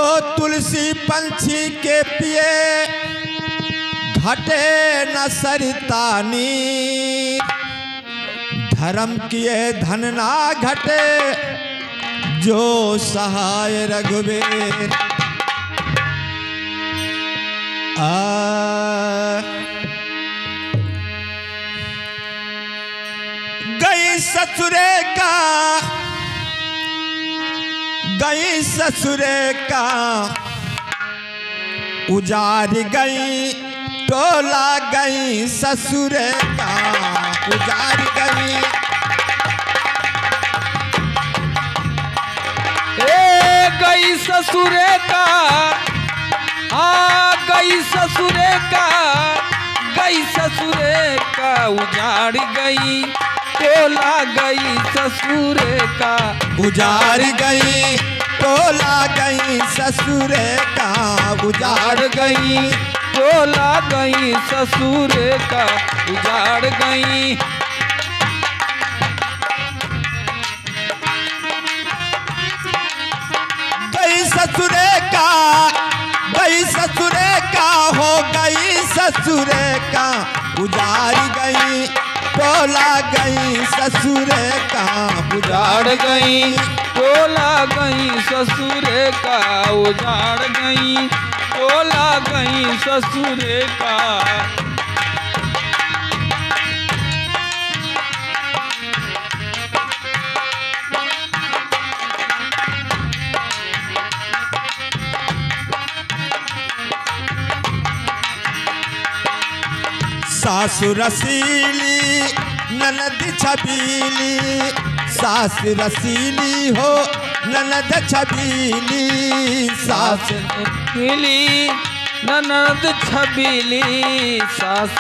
तो तुलसी पंछी के पिए घटे न सरितानी, धर्म किए धन ना घटे जो सहाय रघुवीर। गई ससुरे का, गई ससुरे का, उजाड़ गई टोला गई ससुरे का, उजाड़ गई। गई ससुरे का, हाँ गई ससुरे का, गई ससुरे का, उजाड़ गई टोला गई ससुरे का, उजाड़ गई टोला गई ससुरे का, उजाड़ गई टोला गई ससुरे का, उजाड़ गई। गई ससुरे का, गई ससुरे का, हो गई ससुरे का, उजाड़ गई टोला गई ससुरे का, उजाड़ गई टोला गई ससुरे का, उजाड़ गई टोला गई ससुरे का। सासु रसीली ननद छबीली, सास रसीली हो ननद छबीली, सास रसीली ननद छबीली, सास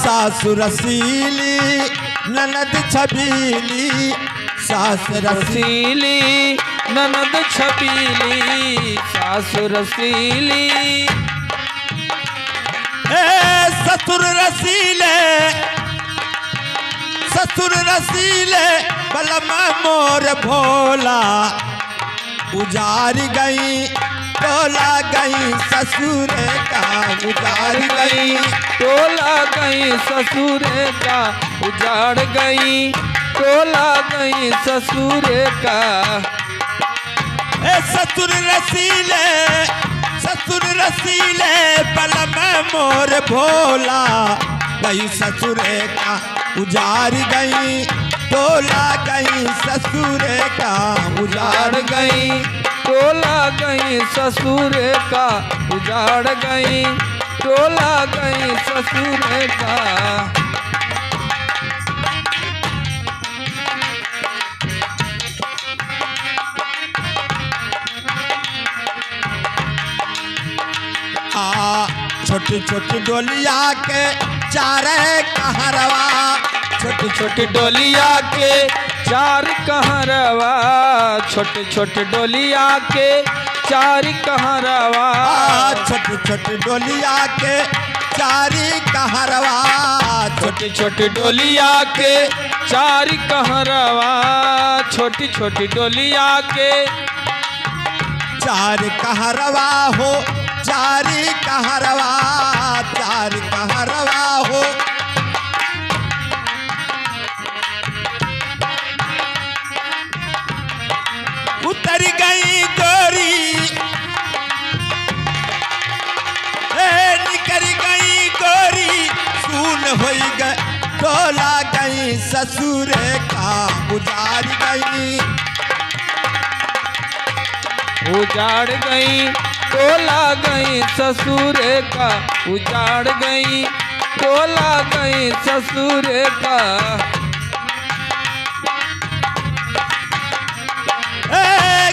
सासु रसीली ननद छबीली, सास रसीली ननद छबीली, सास रसीली। ससुर रसीले, ससुर रसीले, बलमा मोर भोला, उजाड़ गई टोला गई ससुरे का, उजाड़ गई टोला गई ससुरे का, उजाड़ गई टोला गई ससुरे का। ससुर रसीले, ससुर रसीले, बलमा मोर भोला, गई ससुरे का, उजाड़ गई टोला गई ससुरे का, उजाड़ गई टोला गई ससुरे का, उजाड़ गई टोला गई ससुरे का। छोटी छोटी डोलिया के चारे कहरवा, छोटी छोटी डोलिया के चार कहरवा, छोटे छोटे डोलिया के चार कहरवा, छोटी छोटी डोलिया के चारी कहरवा, छोटी छोटी डोलिया के चार कहरवा, छोटी छोटी डोलिया के चार कहरवा हो, चारी कहरवा, चार कहरवा हो। उतर गई गोरी, निकर गई गोरी, सुन होई गई टोला गई ससुरे का, उजाड़ गई, उजाड़ गई टोला गई ससुरे का, उजाड़ गई टोला गई ससुरे का।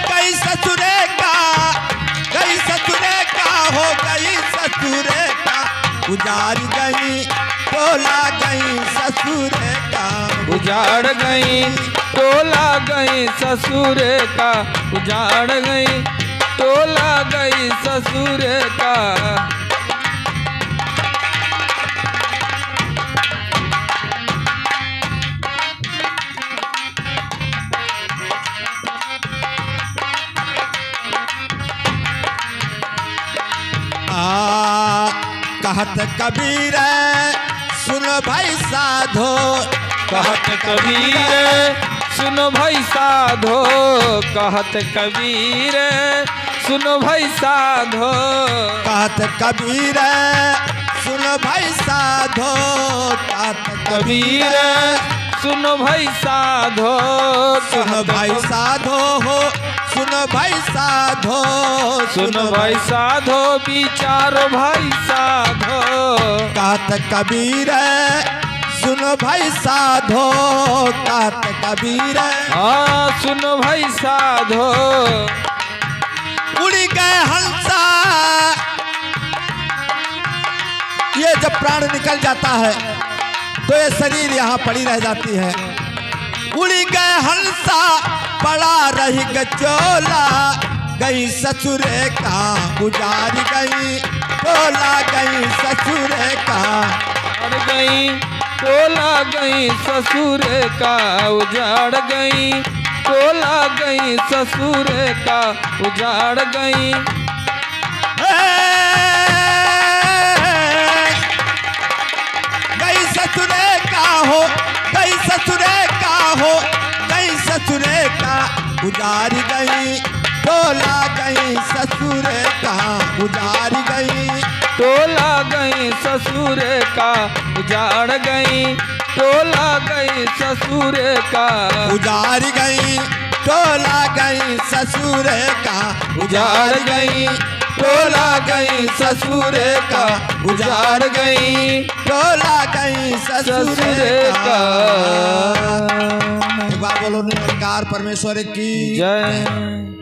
गई ससुरे का, गई ससुरे का, हो गई ससुरे का, उजाड़ गई टोला गई ससुरे का, उजाड़ गई टोला गई ससुरे का, उजाड़ गई टोला गई ससुरे का। कहत कबीर सुन भाई साधो, कहत कबीर सुनो भाई साधो, कहत कबीर सुनो भाई साधो, कहत कबीर सुन भाई साधो, कहत कबीर सुनो भाई साधो, सुन भाई साधो हो, सुन भाई साधो, सुन भाई साधो, विचारो भाई साधो, कहत कबीर सुन भाई साधो, कहत कबीर हाँ सुनो भाई साधो। उड़ गए हंसा, ये जब प्राण निकल जाता है तो ये शरीर यहाँ पड़ी रह जाती है। उड़ गए हंसा पड़ा रही गचोला, गई ससुरे का गुजारी गई टोला, गई ससुरे का उजाड़ गई टोला, गई ससुर का उजाड़ गई टोला, गई ससुर का उजाड़ गई। गई ससुरे का हो, गई ससुरे का हो, गई ससुरे का गुजारी गई टोला, गई ससुरे का गुजारी गई टोला, गई ससुर का उजाड़ गई टोला, गई ससुर का गुजारी गई टोला, गई ससुरे का उजाड़ गई टोला, गई ससुर का उजाड़ गई टोला, गई ससुरे ससुर का। का। एक बार बोलो निरंकार परमेश्वर की जय।